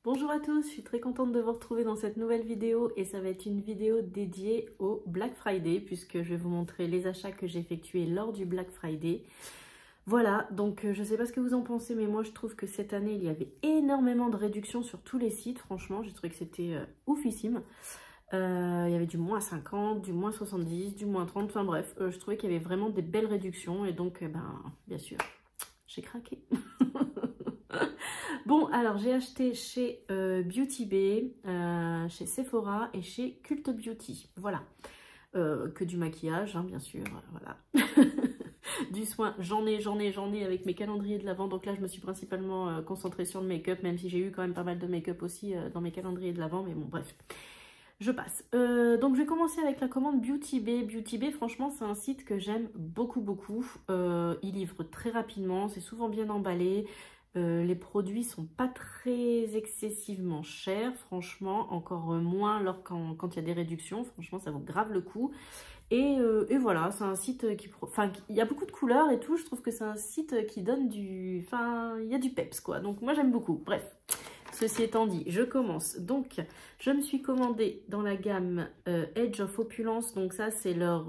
Bonjour à tous, je suis très contente de vous retrouver dans cette nouvelle vidéo et ça va être une vidéo dédiée au Black Friday puisque je vais vous montrer les achats que j'ai effectués lors du Black Friday. Voilà, donc je ne sais pas ce que vous en pensez, mais moi je trouve que cette année il y avait énormément de réductions sur tous les sites. Franchement, j'ai trouvé que c'était oufissime. Il y avait du moins 50, du moins 70, du moins 30, enfin bref, je trouvais qu'il y avait vraiment des belles réductions et donc, bien sûr, j'ai craqué. Bon, alors j'ai acheté chez Beauty Bay, chez Sephora et chez Cult Beauty, voilà. Que du maquillage, hein, bien sûr, voilà. Du soin, j'en ai avec mes calendriers de l'Avent. Donc là, je me suis principalement concentrée sur le make-up, même si j'ai eu quand même pas mal de make-up aussi dans mes calendriers de l'Avent, mais bon, bref. Je passe. Donc je vais commencer avec la commande Beauty Bay. Beauty Bay, franchement, c'est un site que j'aime beaucoup. Il livre très rapidement, c'est souvent bien emballé. Les produits sont pas très excessivement chers, franchement, encore moins quand il y a des réductions. Franchement, ça vaut grave le coup. Et voilà, c'est un site qui... Enfin, il y a beaucoup de couleurs et tout. Je trouve que c'est un site qui donne du... Enfin, il y a du peps, quoi. Donc moi, j'aime beaucoup. Bref. Ceci étant dit, je commence. Donc, je me suis commandé dans la gamme Edge of Opulence. Donc ça, c'est leur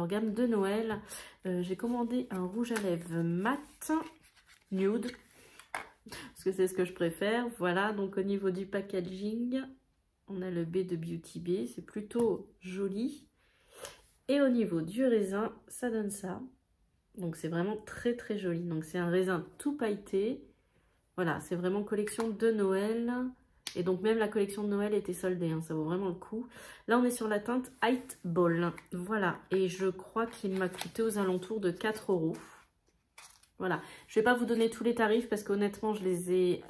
gamme de Noël. J'ai commandé un rouge à lèvres mat, nude, parce que c'est ce que je préfère. Voilà, donc au niveau du packaging, on a le B de Beauty Bay. C'est plutôt joli. Et au niveau du raisin, ça donne ça. Donc c'est vraiment très joli. Donc c'est un raisin tout pailleté. Voilà, c'est vraiment collection de Noël. Et donc même la collection de Noël était soldée, hein, ça vaut vraiment le coup. Là, on est sur la teinte White Ball. Voilà, et je crois qu'il m'a coûté aux alentours de 4 €. Voilà, je ne vais pas vous donner tous les tarifs parce qu'honnêtement, je les ai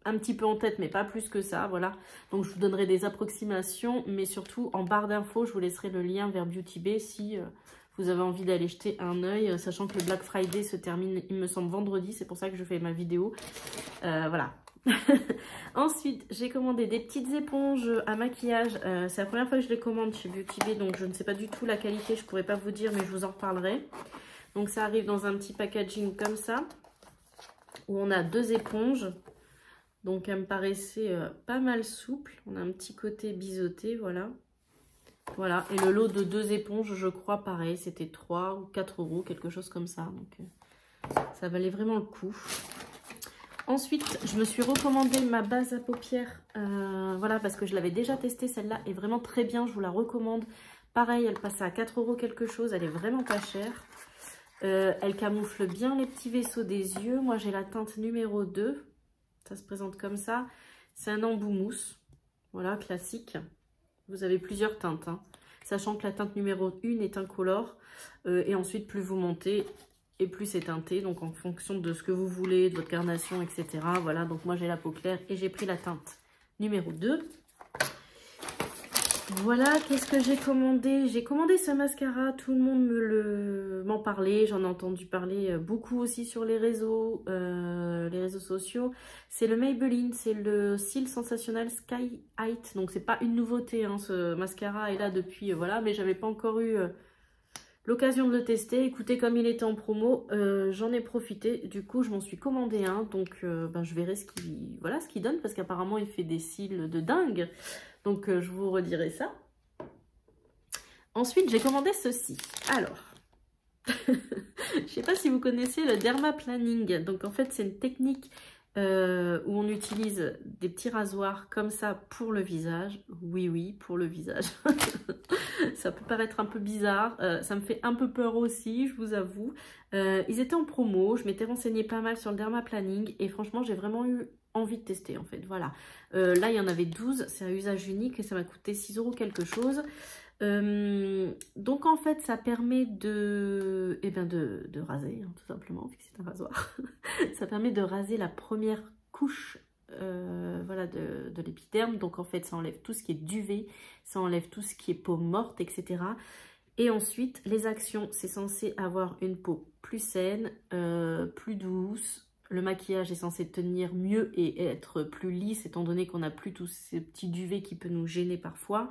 un petit peu en tête, mais pas plus que ça, voilà. Donc, je vous donnerai des approximations, mais surtout, en barre d'infos, je vous laisserai le lien vers Beauty Bay si vous avez envie d'aller jeter un œil, sachant que le Black Friday se termine, il me semble, vendredi, c'est pour ça que je fais ma vidéo. Voilà. Ensuite, j'ai commandé des petites éponges à maquillage. C'est la première fois que je les commande chez Beauty Bay, donc je ne sais pas du tout la qualité, je ne pourrais pas vous dire, mais je vous en reparlerai. Donc ça arrive dans un petit packaging comme ça, où on a 2 éponges. Donc elle me paraissait pas mal souple. On a un petit côté biseauté, voilà. Voilà, et le lot de 2 éponges, je crois, pareil, c'était 3 ou 4 €, quelque chose comme ça. Donc ça valait vraiment le coup. Ensuite, je me suis recommandé ma base à paupières, voilà, parce que je l'avais déjà testée, celle-là est vraiment très bien, je vous la recommande. Pareil, elle passe à 4 € quelque chose, elle est vraiment pas chère. Elle camoufle bien les petits vaisseaux des yeux. Moi, j'ai la teinte numéro 2. Ça se présente comme ça. C'est un embout mousse. Voilà, classique. Vous avez plusieurs teintes, hein. Sachant que la teinte numéro 1 est incolore. Et ensuite, plus vous montez et plus c'est teinté. Donc, en fonction de ce que vous voulez, de votre carnation, etc. Voilà, donc moi, j'ai la peau claire et j'ai pris la teinte numéro 2. Voilà, qu'est-ce que j'ai commandé? J'ai commandé ce mascara, tout le monde m'en parlait, j'en ai entendu parler beaucoup aussi sur les réseaux sociaux. C'est le Maybelline, c'est le Cils Sensationnel Sky Height, donc c'est pas une nouveauté, hein, ce mascara est là depuis, voilà, mais j'avais pas encore eu l'occasion de le tester. Écoutez, comme il était en promo, j'en ai profité, du coup je m'en suis commandé un, donc je verrai ce qu'il donne, parce qu'apparemment il fait des cils de dingue. Donc, je vous redirai ça. Ensuite, j'ai commandé ceci. Alors, je ne sais pas si vous connaissez le dermaplaning. Donc, en fait, c'est une technique où on utilise des petits rasoirs comme ça pour le visage. Oui, pour le visage. Ça peut paraître un peu bizarre. Ça me fait un peu peur aussi, je vous avoue. Ils étaient en promo. Je m'étais renseignée pas mal sur le dermaplaning. Et franchement, j'ai vraiment eu envie de tester, en fait. Voilà. Là, il y en avait 12. C'est un usage unique et ça m'a coûté 6 € quelque chose. Donc, en fait, ça permet de raser, hein, tout simplement, vu que c'est un rasoir. Ça permet de raser la première couche voilà, de l'épiderme. Donc en fait ça enlève tout ce qui est duvet, ça enlève tout ce qui est peau morte, etc. Et ensuite les actions, c'est censé avoir une peau plus saine, plus douce. Le maquillage est censé tenir mieux et être plus lisse étant donné qu'on n'a plus tous ces petits duvets qui peuvent nous gêner parfois.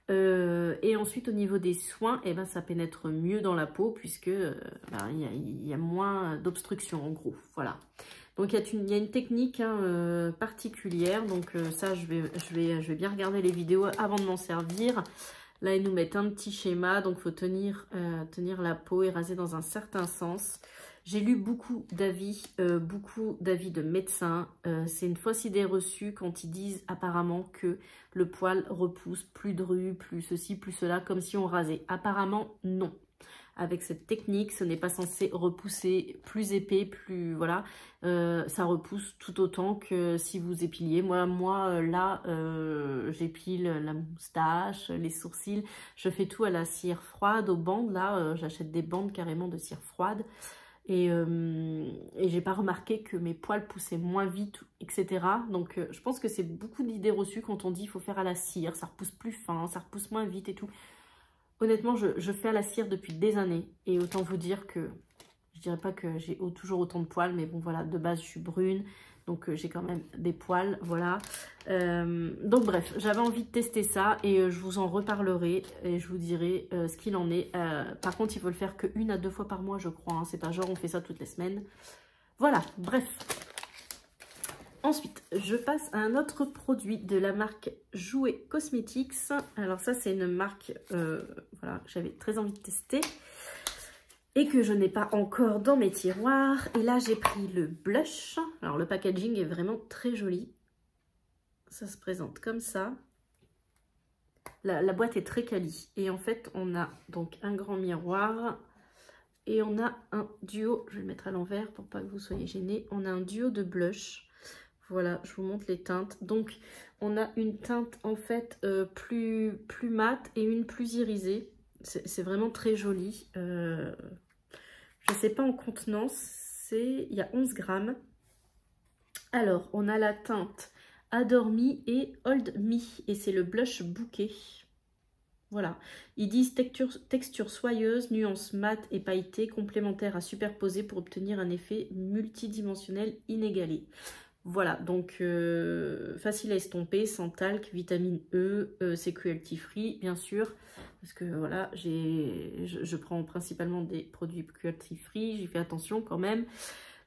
Et ensuite au niveau des soins, eh ben, ça pénètre mieux dans la peau puisque il y a moins d'obstruction en gros, voilà. Donc il y a une technique hein, particulière, donc ça je vais bien regarder les vidéos avant de m'en servir. Là ils nous mettent un petit schéma, donc il faut tenir la peau et raser dans un certain sens. J'ai lu beaucoup d'avis de médecins. C'est une fausse idée reçue quand ils disent apparemment que le poil repousse plus dru, plus ceci, plus cela, comme si on rasait. Apparemment non. Avec cette technique, ce n'est pas censé repousser plus épais, plus voilà. Ça repousse tout autant que si vous épiliez. Moi là, j'épile la moustache, les sourcils. Je fais tout à la cire froide, aux bandes. Là, j'achète des bandes carrément de cire froide. Et j'ai pas remarqué que mes poils poussaient moins vite, etc. Donc je pense que c'est beaucoup d'idées reçues quand on dit il faut faire à la cire, ça repousse plus fin, ça repousse moins vite et tout. Honnêtement, je fais à la cire depuis des années. Et autant vous dire que, je dirais pas que j'ai toujours autant de poils, mais bon voilà, de base je suis brune. Donc j'ai quand même des poils, voilà. Donc bref, j'avais envie de tester ça et je vous en reparlerai et je vous dirai ce qu'il en est. Par contre, il faut le faire que 1 à 2 fois par mois, je crois. Hein. C'est pas genre on fait ça toutes les semaines. Voilà, bref. Ensuite, je passe à un autre produit de la marque Jouet Cosmetics. Alors ça, c'est une marque voilà, que j'avais très envie de tester et que je n'ai pas encore dans mes tiroirs. Et là, j'ai pris le blush. Alors, le packaging est vraiment très joli. Ça se présente comme ça. La boîte est très quali. Et en fait, on a donc un grand miroir et on a un duo. Je vais le mettre à l'envers pour pas que vous soyez gênés. On a un duo de blush. Voilà, je vous montre les teintes. Donc, on a une teinte en fait plus mate et une plus irisée. C'est vraiment très joli. Je ne sais pas en contenance, il y a 11 grammes. Alors, on a la teinte Adore Me et Hold Me. Et c'est le blush bouquet. Voilà. Ils disent texture soyeuse, nuance mate et pailletée, complémentaire à superposer pour obtenir un effet multidimensionnel inégalé. Voilà, donc facile à estomper, sans talc, vitamine E, c'est cruelty free, bien sûr. Parce que voilà, je prends principalement des produits cruelty free, j'y fais attention quand même.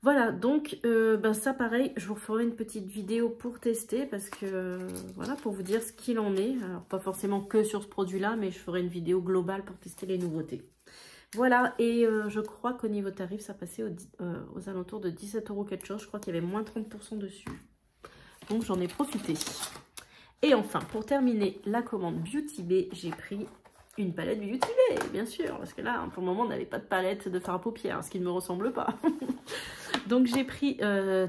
Voilà, donc ben ça pareil, je vous ferai une petite vidéo pour tester. Parce que voilà, pour vous dire ce qu'il en est. Alors pas forcément que sur ce produit-là, mais je ferai une vidéo globale pour tester les nouveautés. Voilà, et je crois qu'au niveau tarif, ça passait aux alentours de 17 € quelque chose. Je crois qu'il y avait moins 30% dessus. Donc, j'en ai profité. Et enfin, pour terminer la commande Beauty Bay, j'ai pris une palette Beauty Bay, bien sûr. Parce que là, pour le moment, on n'avait pas de palette de fard à paupières, ce qui ne me ressemble pas. Donc, j'ai pris,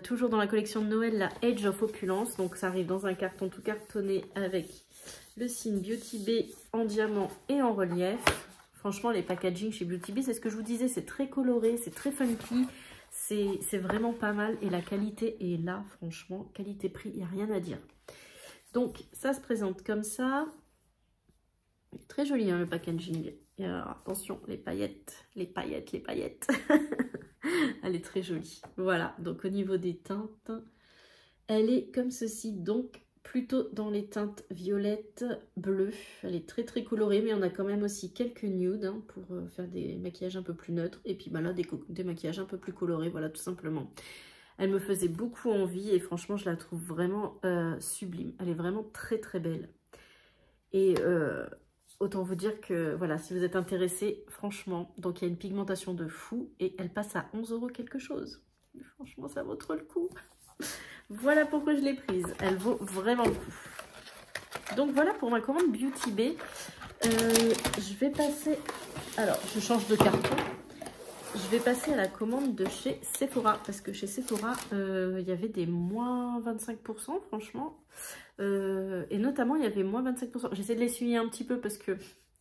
toujours dans la collection de Noël, la Age of Opulence. Donc, ça arrive dans un carton tout cartonné avec le signe Beauty Bay en diamant et en relief. Franchement, les packaging chez Beauty Bay, c'est ce que je vous disais, c'est très coloré, c'est très funky, c'est vraiment pas mal. Et la qualité est là, franchement, qualité-prix, il n'y a rien à dire. Donc, ça se présente comme ça. Très joli, hein, le packaging. Et alors, attention, les paillettes. Elle est très jolie. Voilà, donc au niveau des teintes, elle est comme ceci, donc plutôt dans les teintes violettes, bleues. Elle est très très colorée, mais on a quand même aussi quelques nudes hein, pour faire des maquillages un peu plus neutres. Et puis bah là, des maquillages un peu plus colorés, voilà, tout simplement. Elle me faisait beaucoup envie et franchement, je la trouve vraiment sublime. Elle est vraiment très très belle. Et autant vous dire que, voilà, si vous êtes intéressé, franchement, donc il y a une pigmentation de fou et elle passe à 11 € quelque chose. Franchement, ça vaut trop le coup. Voilà pourquoi je l'ai prise. Elle vaut vraiment le coup. Donc voilà pour ma commande Beauty Bay. Je vais passer... Alors, je change de carton. Je vais passer à la commande de chez Sephora. Parce que chez Sephora, il y avait des moins 25%, franchement. Et notamment, il y avait moins 25%. J'essaie de l'essuyer un petit peu parce que...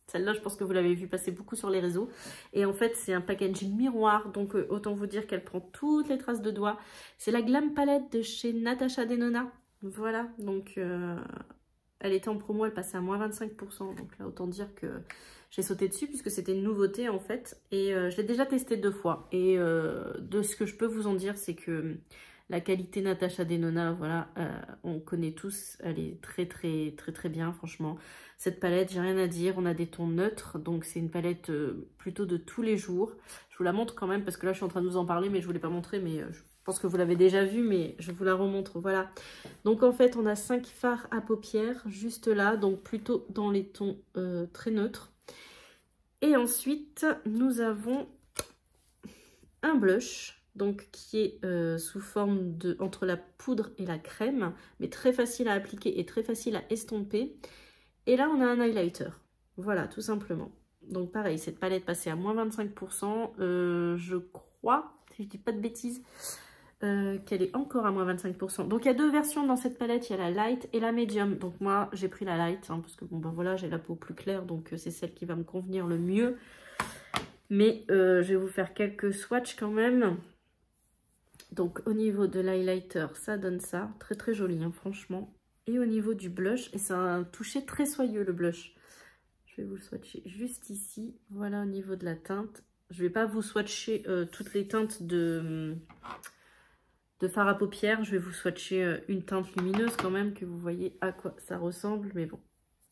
Celle-là, je pense que vous l'avez vu passer beaucoup sur les réseaux. Et en fait, c'est un packaging miroir. Donc, autant vous dire qu'elle prend toutes les traces de doigts. C'est la Glam Palette de chez Natasha Denona. Voilà. Donc, elle était en promo. Elle passait à moins 25%. Donc là, autant dire que j'ai sauté dessus puisque c'était une nouveauté en fait. Et je l'ai déjà testé 2 fois. Et de ce que je peux vous en dire, c'est que... La qualité Natasha Denona, voilà, on connaît tous, elle est très très très très bien franchement. Cette palette, j'ai rien à dire, on a des tons neutres, donc c'est une palette plutôt de tous les jours. Je vous la montre quand même parce que là je suis en train de vous en parler mais je ne vous l'ai pas montré, mais Je pense que vous l'avez déjà vu, mais je vous la remontre. Voilà. Donc, en fait, on a 5 fards à paupières juste là. Donc, plutôt dans les tons très neutres. Et ensuite, nous avons un blush. Donc, qui est sous forme de... entre la poudre et la crème. Mais très facile à appliquer et très facile à estomper. Et là, on a un highlighter. Voilà, tout simplement. Donc, pareil, cette palette passée à moins 25%. Je crois, si je dis pas de bêtises... qu'elle est encore à moins 25%. Donc il y a 2 versions dans cette palette, il y a la light et la medium. Donc moi j'ai pris la light, hein, parce que bon ben voilà, j'ai la peau plus claire, donc c'est celle qui va me convenir le mieux. Mais je vais vous faire quelques swatchs quand même. Donc au niveau de l'highlighter, ça donne ça, très très joli hein, franchement. Et au niveau du blush, et c'est un toucher très soyeux le blush. Je vais vous le swatcher juste ici, voilà au niveau de la teinte. Je vais pas vous swatcher toutes les teintes de fard à paupières, je vais vous swatcher une teinte lumineuse quand même, que vous voyez à quoi ça ressemble, mais bon,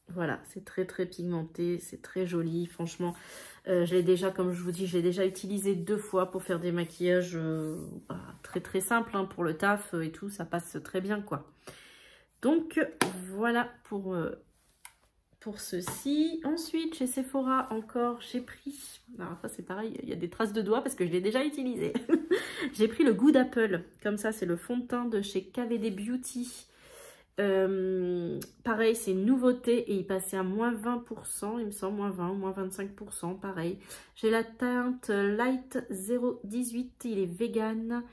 voilà, c'est très très pigmenté, c'est très joli, franchement, je l'ai déjà, comme je vous dis, je l'ai déjà utilisé 2 fois pour faire des maquillages très très simples, hein, pour le taf et tout, ça passe très bien, quoi. Donc, voilà pour ceci. Ensuite, chez Sephora, encore, j'ai pris... Alors ça, c'est pareil, il y a des traces de doigts parce que je l'ai déjà utilisé. J'ai pris le Good Apple. Comme ça, c'est le fond de teint de chez KVD Beauty. Pareil, c'est une nouveauté et il passait à moins 20%, il me semble, moins 20, moins 25%, pareil. J'ai la teinte Light 018, il est vegan.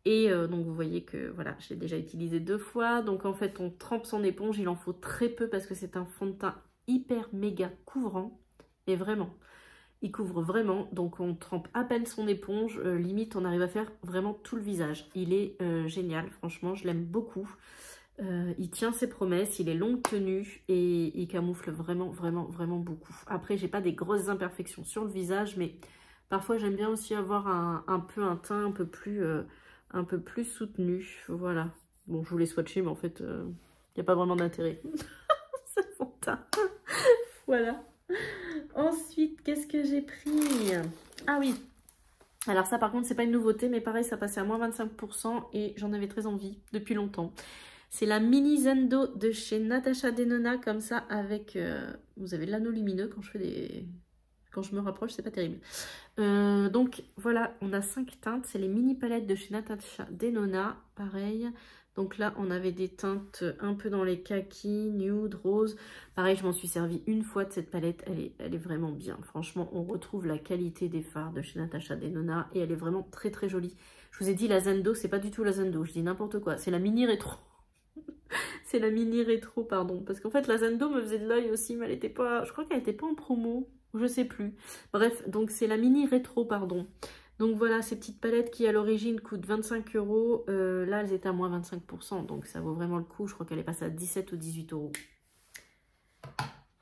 Et donc vous voyez que voilà, je l'ai déjà utilisé 2 fois. Donc en fait, on trempe son éponge, il en faut très peu parce que c'est un fond de teint hyper méga couvrant. Et vraiment, il couvre vraiment. Donc on trempe à peine son éponge, limite on arrive à faire vraiment tout le visage. Il est génial, franchement, je l'aime beaucoup. Il tient ses promesses, il est longue tenue et il camoufle vraiment, vraiment, vraiment beaucoup. Après, j'ai pas des grosses imperfections sur le visage, mais parfois j'aime bien aussi avoir un peu un teint un peu plus soutenu. Voilà. Bon, je voulais swatcher, mais en fait, il n'y a pas vraiment d'intérêt. C'est fond de teint. Voilà. Ensuite, qu'est-ce que j'ai pris? Ah oui. Alors ça, par contre, c'est pas une nouveauté, mais pareil, ça passait à moins 25% et j'en avais très envie depuis longtemps. C'est la mini Zendo de chez Natasha Denona, comme ça, avec... vous avez l'anneau lumineux quand je fais des... Quand je me rapproche, c'est pas terrible. Donc voilà, on a 5 teintes. C'est les mini palettes de chez Natasha Denona. Pareil. Donc là, on avait des teintes un peu dans les kakis, nude, rose. Pareil, je m'en suis servi une fois de cette palette. Elle est vraiment bien. Franchement, on retrouve la qualité des fards de chez Natasha Denona. Et elle est vraiment très très jolie. Je vous ai dit la Zendo, c'est pas du tout la Zendo. Je dis n'importe quoi. C'est la mini rétro. C'est la mini rétro, pardon. Parce qu'en fait, la Zendo me faisait de l'œil aussi, mais elle était pas... Je crois qu'elle n'était pas en promo. Je sais plus. Bref, donc c'est la mini rétro, pardon. Donc voilà, ces petites palettes qui à l'origine coûtent 25 €. Là, elles étaient à moins 25%. Donc ça vaut vraiment le coup. Je crois qu'elle est passée à 17 ou 18 €.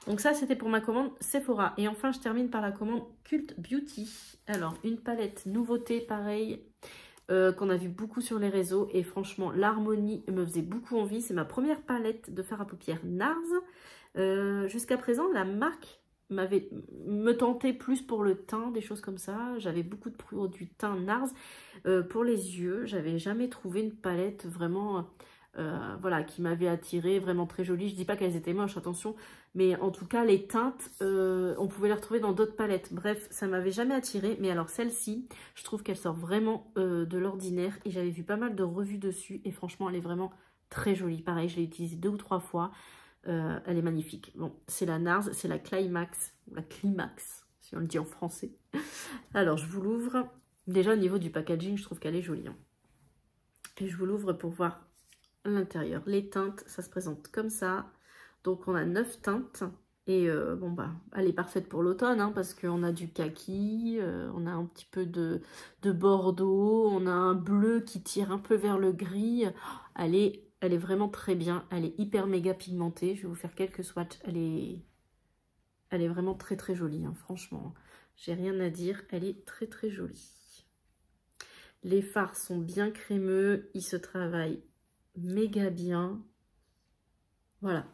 Donc ça, c'était pour ma commande Sephora. Et enfin, je termine par la commande Cult Beauty. Alors, une palette nouveauté, pareil, qu'on a vu beaucoup sur les réseaux. Et franchement, l'harmonie me faisait beaucoup envie. C'est ma première palette de fard à paupières NARS. Jusqu'à présent, la marque me tentait plus pour le teint, des choses comme ça. J'avais beaucoup de produits teint NARS. Pour les yeux, j'avais jamais trouvé une palette vraiment... voilà, qui m'avait attirée, vraiment très jolie. Je dis pas qu'elles étaient moches, attention, mais en tout cas les teintes, on pouvait les retrouver dans d'autres palettes. Bref, ça m'avait jamais attirée, mais alors celle-ci, je trouve qu'elle sort vraiment de l'ordinaire et j'avais vu pas mal de revues dessus et franchement elle est vraiment très jolie. Pareil, je l'ai utilisée 2 ou 3 fois, elle est magnifique. Bon, c'est la NARS, c'est la Climax, la Climax, si on le dit en français. Alors je vous l'ouvre. Déjà au niveau du packaging, je trouve qu'elle est jolie, hein. Et je vous l'ouvre pour voir l'intérieur. Les teintes, ça se présente comme ça. Donc on a 9 teintes. Et bon bah, elle est parfaite pour l'automne, hein, parce qu'on a du kaki, on a un petit peu de bordeaux, on a un bleu qui tire un peu vers le gris. Elle est vraiment très bien. Elle est hyper méga pigmentée. Je vais vous faire quelques swatchs. Elle est vraiment très très jolie, hein, franchement. J'ai rien à dire. Elle est très très jolie. Les fards sont bien crémeux. Ils se travaillent méga bien. Voilà.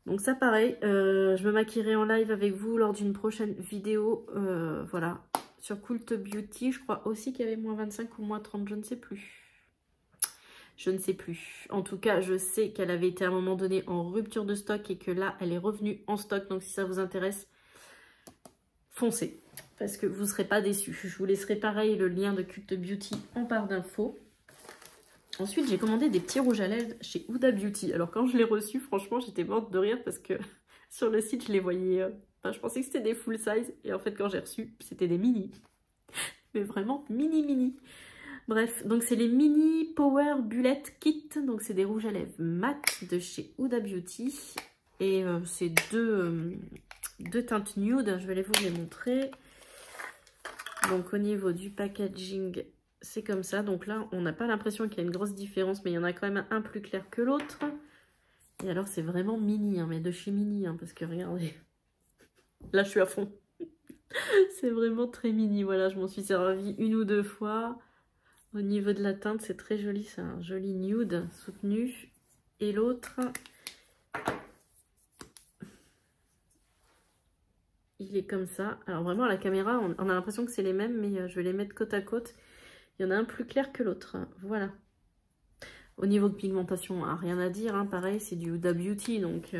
Donc ça pareil, je me maquillerai en live avec vous lors d'une prochaine vidéo. Voilà, Sur Cult Beauty, je crois aussi qu'il y avait moins 25 ou moins 30, je ne sais plus. Je ne sais plus. En tout cas, je sais qu'elle avait été à un moment donné en rupture de stock et que là, elle est revenue en stock. Donc, si ça vous intéresse, foncez. Parce que vous ne serez pas déçus. Je vous laisserai pareil le lien de Cult Beauty en barre d'infos. Ensuite, j'ai commandé des petits rouges à lèvres chez Huda Beauty. Alors, quand je l'ai reçu, franchement, j'étais morte de rire parce que sur le site, je les voyais... je pensais que c'était des full size. Et en fait, quand j'ai reçu, c'était des mini. Mais vraiment mini. Bref, donc c'est les Mini Power Bullet Kit. Donc c'est des rouges à lèvres mat de chez Huda Beauty. Et c'est deux teintes nude. Je vais vous les montrer. Donc au niveau du packaging, c'est comme ça. Donc là, on n'a pas l'impression qu'il y a une grosse différence. Mais il y en a quand même un plus clair que l'autre. Et alors c'est vraiment mini, hein, mais de chez Mini. Hein, parce que regardez, là je suis à fond. C'est vraiment très mini. Voilà, je m'en suis servie une ou deux fois. Au niveau de la teinte, c'est très joli, c'est un joli nude soutenu. Et l'autre, il est comme ça. Alors vraiment, à la caméra, on a l'impression que c'est les mêmes, mais je vais les mettre côte à côte. Il y en a un plus clair que l'autre. Voilà. Au niveau de pigmentation, hein, rien à dire. Hein, pareil, c'est du Huda Beauty, donc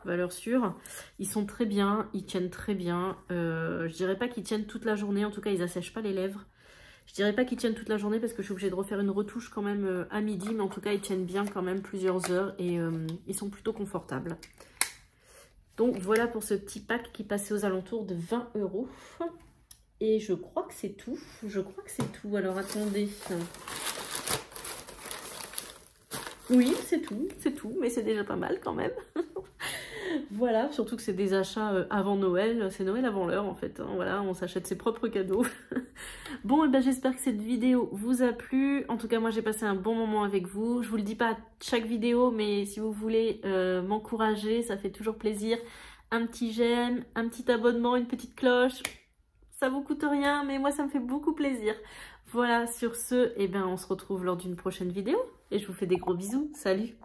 valeur sûre. Ils sont très bien, ils tiennent très bien. Je dirais pas qu'ils tiennent toute la journée, en tout cas, ils assèchent pas les lèvres. Je dirais pas qu'ils tiennent toute la journée parce que je suis obligée de refaire une retouche quand même à midi. Mais en tout cas, ils tiennent bien quand même plusieurs heures et ils sont plutôt confortables. Donc voilà pour ce petit pack qui passait aux alentours de 20 €. Et je crois que c'est tout. Alors attendez. Oui, c'est tout. Mais c'est déjà pas mal quand même. Voilà, surtout que c'est des achats avant Noël. C'est Noël avant l'heure en fait. Hein. Voilà, on s'achète ses propres cadeaux. Bon, et ben j'espère que cette vidéo vous a plu. En tout cas, moi j'ai passé un bon moment avec vous. Je vous le dis pas à chaque vidéo, mais si vous voulez m'encourager, ça fait toujours plaisir. Un petit j'aime, un petit abonnement, une petite cloche. Ça vous coûte rien, mais moi ça me fait beaucoup plaisir. Voilà, sur ce, eh ben, on se retrouve lors d'une prochaine vidéo. Et je vous fais des gros bisous. Salut!